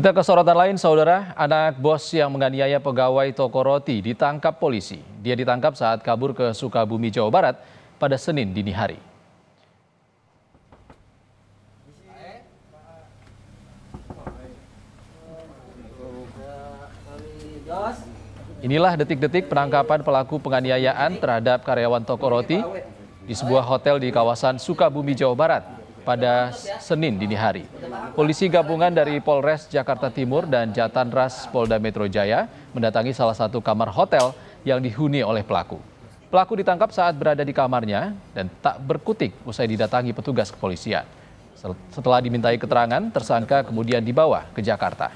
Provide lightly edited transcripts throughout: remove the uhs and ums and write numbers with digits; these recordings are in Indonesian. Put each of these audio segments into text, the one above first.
Kita ke sorotan lain, saudara. Anak bos yang menganiaya pegawai toko roti ditangkap polisi. Dia ditangkap saat kabur ke Sukabumi, Jawa Barat pada Senin dini hari. Inilah detik-detik penangkapan pelaku penganiayaan terhadap karyawan toko roti di sebuah hotel di kawasan Sukabumi, Jawa Barat pada Senin dini hari. Polisi gabungan dari Polres Jakarta Timur dan Jatanras Polda Metro Jaya mendatangi salah satu kamar hotel yang dihuni oleh pelaku. Pelaku ditangkap saat berada di kamarnya dan tak berkutik usai didatangi petugas kepolisian. Setelah dimintai keterangan, tersangka kemudian dibawa ke Jakarta.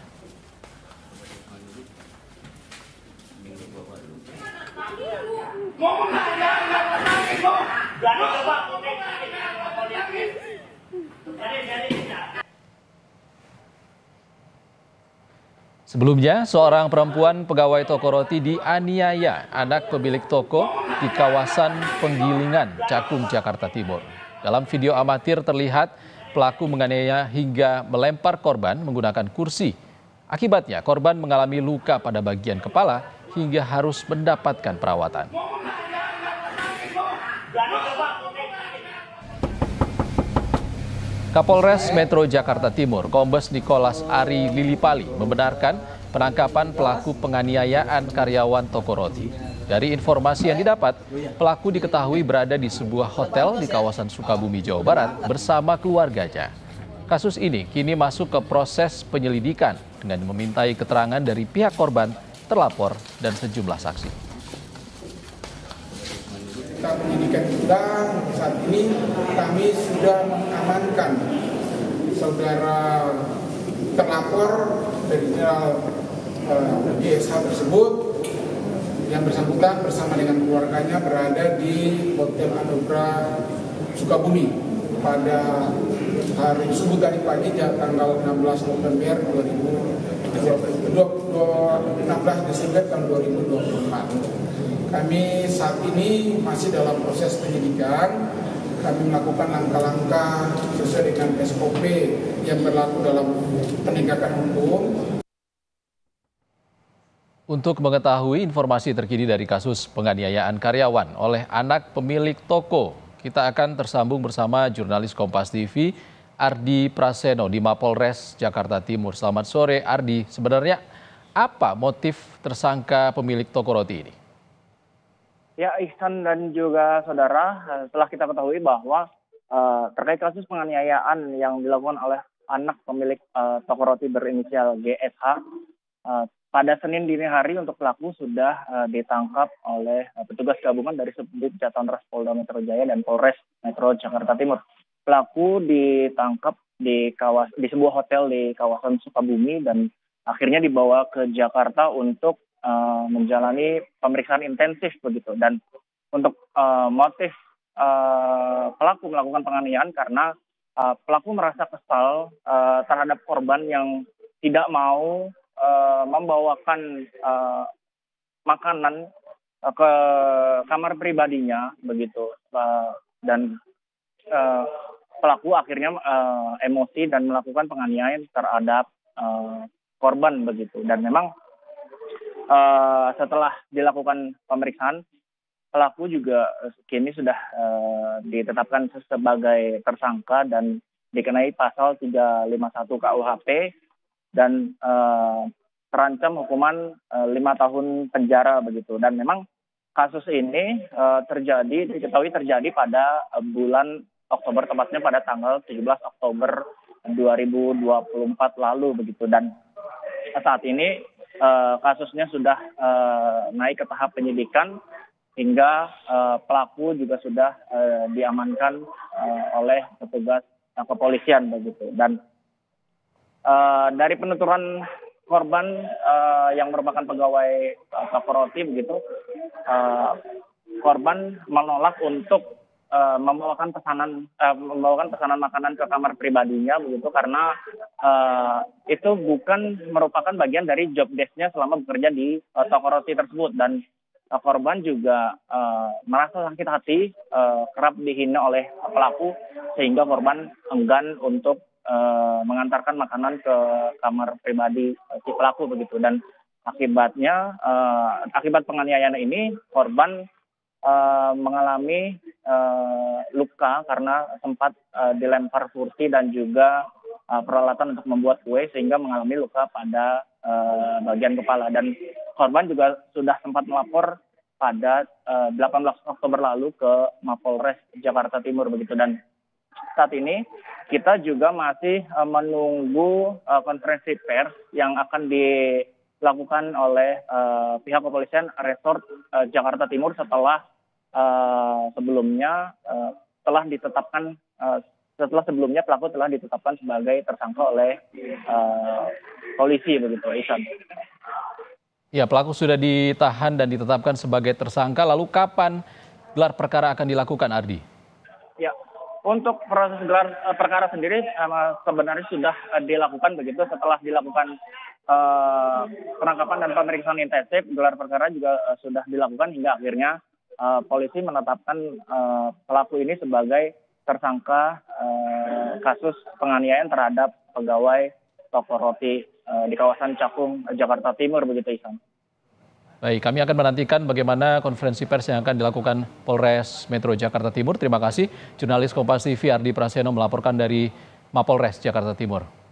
Sebelumnya, seorang perempuan pegawai toko roti dianiaya anak pemilik toko di kawasan Penggilingan, Cakung, Jakarta Timur. Dalam video amatir terlihat pelaku menganiaya hingga melempar korban menggunakan kursi. Akibatnya, korban mengalami luka pada bagian kepala hingga harus mendapatkan perawatan. Kapolres Metro Jakarta Timur, Kombes Nicholas Ari Lilipali, membenarkan penangkapan pelaku penganiayaan karyawan toko roti. Dari informasi yang didapat, pelaku diketahui berada di sebuah hotel di kawasan Sukabumi, Jawa Barat bersama keluarganya. Kasus ini kini masuk ke proses penyelidikan dengan memintai keterangan dari pihak korban, terlapor, dan sejumlah saksi. Penyidikan kita saat ini kami sudah mengamankan saudara terlapor dari GSH tersebut yang bersangkutan bersama dengan keluarganya berada di Hotel Anugrah Sukabumi pada hari subuh tadi pagi tanggal 16 November 16 Desember tahun 2024. Kami saat ini masih dalam proses penyidikan. Kami melakukan langkah-langkah sesuai dengan SOP yang berlaku dalam penegakan hukum. Untuk mengetahui informasi terkini dari kasus penganiayaan karyawan oleh anak pemilik toko, kita akan tersambung bersama jurnalis Kompas TV, Ardi Praseno di Mapolres Jakarta Timur. Selamat sore, Ardi. Sebenarnya apa motif tersangka pemilik toko roti ini? Ya, Ihsan dan juga saudara, setelah kita ketahui bahwa terkait kasus penganiayaan yang dilakukan oleh anak pemilik toko roti berinisial GSH, pada Senin dini hari untuk pelaku sudah ditangkap oleh petugas gabungan dari Subdit Jatanras Polda Metro Jaya dan Polres Metro Jakarta Timur. Pelaku ditangkap di sebuah hotel di kawasan Sukabumi dan akhirnya dibawa ke Jakarta untuk menjalani pemeriksaan intensif begitu. Dan untuk motif pelaku melakukan penganiayaan karena pelaku merasa kesal terhadap korban yang tidak mau membawakan makanan ke kamar pribadinya begitu, dan pelaku akhirnya emosi dan melakukan penganiayaan terhadap korban begitu. Dan memang setelah dilakukan pemeriksaan, pelaku juga kini sudah ditetapkan sebagai tersangka dan dikenai pasal 351 KUHP dan terancam hukuman 5 tahun penjara begitu. Dan memang kasus ini diketahui terjadi pada bulan Oktober, tepatnya pada tanggal 17 Oktober 2024 lalu begitu. Dan saat ini kasusnya sudah naik ke tahap penyidikan hingga pelaku juga sudah diamankan oleh petugas kepolisian begitu. Dan dari penuturan korban yang merupakan pegawai toko roti begitu, korban menolak untuk membawakan pesanan makanan ke kamar pribadinya begitu karena itu bukan merupakan bagian dari job desk-nya selama bekerja di toko roti tersebut. Dan korban juga merasa sakit hati kerap dihina oleh pelaku sehingga korban enggan untuk mengantarkan makanan ke kamar pribadi si pelaku begitu. Dan akibat penganiayaan ini korban mengalami luka karena sempat dilempar kursi dan juga peralatan untuk membuat kue sehingga mengalami luka pada bagian kepala. Dan korban juga sudah sempat melapor pada 18 Oktober lalu ke Mapolres Jakarta Timur begitu. Dan saat ini kita juga masih menunggu konferensi pers yang akan dilakukan oleh pihak kepolisian Resort Jakarta Timur setelah sebelumnya sebelumnya pelaku telah ditetapkan sebagai tersangka oleh polisi begitu, Ihsan. Ya, pelaku sudah ditahan dan ditetapkan sebagai tersangka. Lalu kapan gelar perkara akan dilakukan, Ardi? Ya, untuk proses gelar perkara sendiri sebenarnya sudah dilakukan begitu. Setelah dilakukan penangkapan dan pemeriksaan intensif, gelar perkara juga sudah dilakukan hingga akhirnya polisi menetapkan pelaku ini sebagai tersangka kasus penganiayaan terhadap pegawai toko roti di kawasan Cakung, Jakarta Timur begitu, Ihsan. Baik, kami akan menantikan bagaimana konferensi pers yang akan dilakukan Polres Metro Jakarta Timur. Terima kasih, jurnalis Kompas TV Ardi Praseno melaporkan dari Mapolres Jakarta Timur.